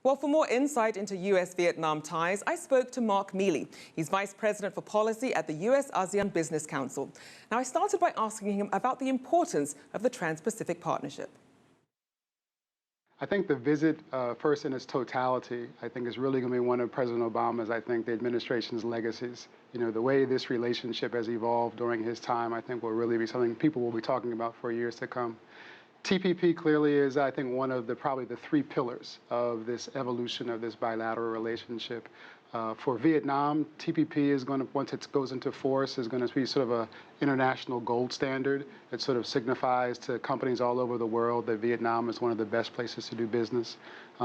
Well, for more insight into US-Vietnam ties, I spoke to Marc Mealy. He's Vice President for Policy at the US-ASEAN Business Council. Now, I started by asking him about the importance of the Trans-Pacific Partnership. I think the visit, first in its totality, I think is really going to be one of President Obama's, the administration's legacies. You know, the way this relationship has evolved during his time, I think will really be something people will be talking about for years to come. TPP clearly is, I think, one of probably the three pillars of this evolution of this bilateral relationship. For Vietnam, TPP is going to, once it goes into force, is going to be sort of an international gold standard. It sort of signifies to companies all over the world that Vietnam is one of the best places to do business.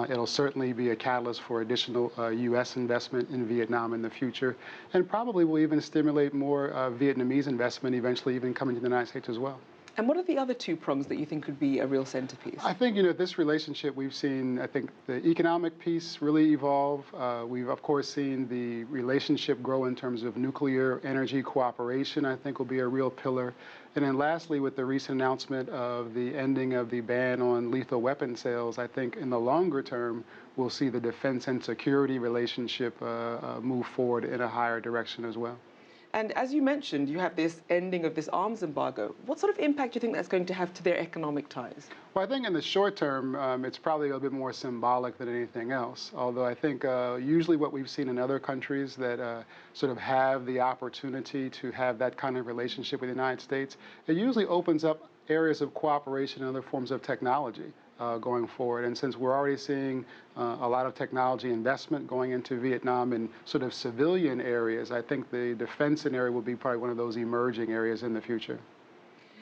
It'll certainly be a catalyst for additional U.S. investment in Vietnam in the future, and probably will even stimulate more Vietnamese investment, eventually even coming to the United States as well. And what are the other two prongs that you think could be a real centerpiece? I think, this relationship we've seen, I think the economic piece really evolve. We've, of course, seen the relationship grow in terms of nuclear energy cooperation, I think will be a real pillar. And then lastly, with the recent announcement of the ending of the ban on lethal weapon sales, I think in the longer term, we'll see the defense and security relationship move forward in a higher direction as well. And as you mentioned, you have this ending of this arms embargo. What sort of impact do you think that's going to have to their economic ties? Well, I think in the short term, it's probably a bit more symbolic than anything else. Although I think usually what we've seen in other countries that sort of have the opportunity to have that kind of relationship with the United States, it usually opens up areas of cooperation and other forms of technology. Going forward. And since we're already seeing a lot of technology investment going into Vietnam in sort of civilian areas, I think the defense area will be probably one of those emerging areas in the future.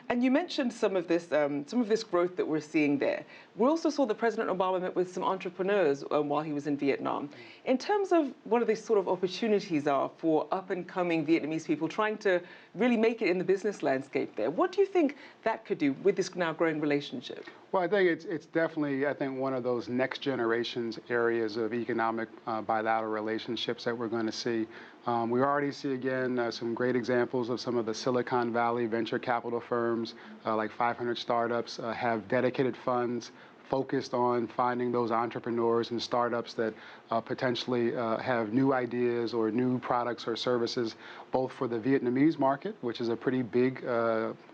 And you mentioned some of this growth that we're seeing there. We also saw that President Obama met with some entrepreneurs while he was in Vietnam. In terms of what are these sort of opportunities are for up-and-coming Vietnamese people trying to really make it in the business landscape there, what do you think that could do with this now growing relationship? Well, I think it's definitely, one of those next generations areas of economic bilateral relationships that we're going to see. We already see, again, some great examples of some of the Silicon Valley venture capital firms, like 500 startups, have dedicated funds focused on finding those entrepreneurs and startups that potentially have new ideas or new products or services, both for the Vietnamese market, which is a pretty big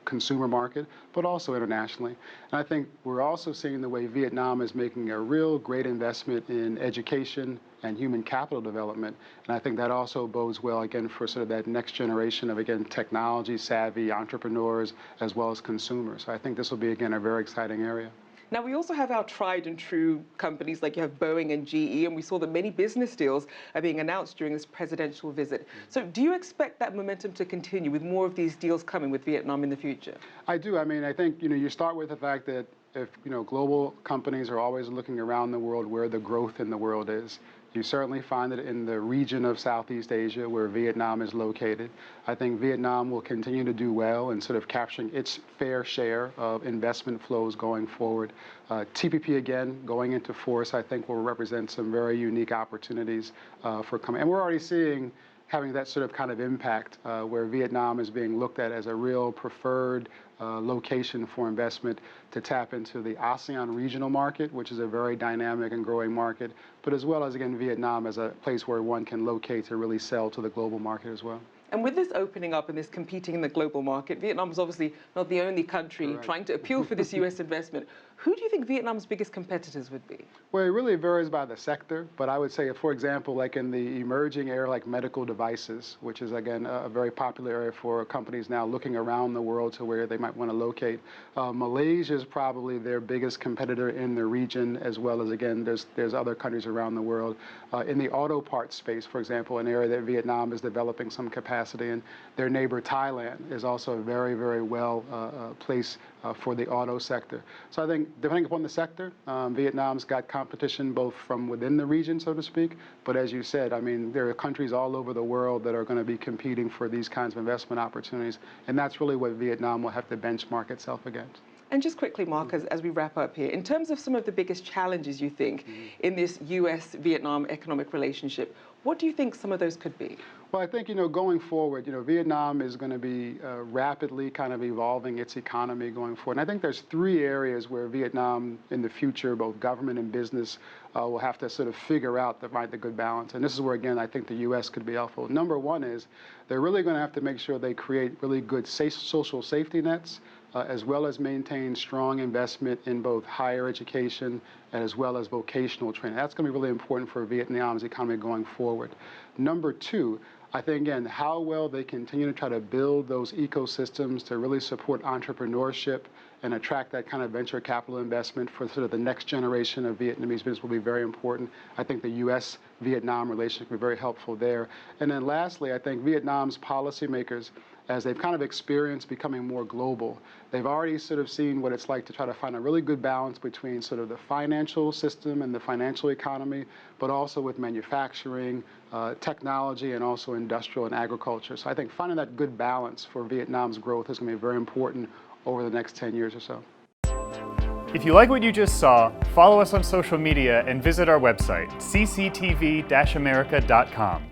consumer market, but also internationally. And I think we're also seeing the way Vietnam is making a real great investment in education and human capital development. And I think that also bodes well, again, for sort of that next generation of, again, technology-savvy entrepreneurs as well as consumers. So I think this will be, again, a very exciting area. Now, we also have our tried and true companies like you have Boeing and GE, and we saw that many business deals are being announced during this presidential visit. So do you expect that momentum to continue with more of these deals coming with Vietnam in the future? I do. I mean, I think, you start with the fact that if, global companies are always looking around the world where the growth in the world is. You certainly find it in the region of Southeast Asia where Vietnam is located. I think Vietnam will continue to do well in sort of capturing its fair share of investment flows going forward. TPP, again, going into force, I think will represent some very unique opportunities for coming. And we're already seeing having that sort of kind of impact where Vietnam is being looked at as a real preferred location for investment to tap into the ASEAN regional market, which is a very dynamic and growing market, but as well as, again, Vietnam as a place where one can locate to really sell to the global market as well. And with this opening up and this competing in the global market, Vietnam is obviously not the only country trying to appeal for this U.S. investment. Who do you think Vietnam's biggest competitors would be? Well, it really varies by the sector, but I would say, for example, like in the emerging area like medical devices, which is, again, a very popular area for companies now looking around the world to where they might want to locate. Malaysia is probably their biggest competitor in the region, as well as, again, there's other countries around the world. In the auto parts space, for example, an area that Vietnam is developing some capacity in, their neighbor Thailand is also a very, very well place for the auto sector. So I think, depending upon the sector, Vietnam's got competition both from within the region, so to speak, but as you said, I mean, there are countries all over the world that are going to be competing for these kinds of investment opportunities, and that's really what Vietnam will have to benchmark itself against. And just quickly, Marc, as we wrap up here, in terms of some of the biggest challenges you think in this US-Vietnam economic relationship, what do you think some of those could be? Well, I think, going forward, Vietnam is going to be rapidly kind of evolving its economy going forward. And I think there's three areas where Vietnam in the future, both government and business, will have to sort of figure out to find the good balance. And this is where, again, I think the U.S. could be helpful. Number one is they're really going to have to make sure they create really good social safety nets, as well as maintain strong investment in both higher education and as well as vocational training. That's going to be really important for Vietnam's economy going forward. Number two, I think, again, how well they continue to try to build those ecosystems to really support entrepreneurship and attract that kind of venture capital investment for sort of the next generation of Vietnamese business will be very important. I think the U.S.-Vietnam relationship will be very helpful there. And then lastly, I think Vietnam's policymakers, as they've kind of experienced becoming more global, they've already sort of seen what it's like to try to find a really good balance between sort of the financial system and the financial economy, but also with manufacturing, technology, and also industrial and agriculture. So I think finding that good balance for Vietnam's growth is going to be very important over the next 10 years or so. If you like what you just saw, follow us on social media and visit our website, cctv-america.com.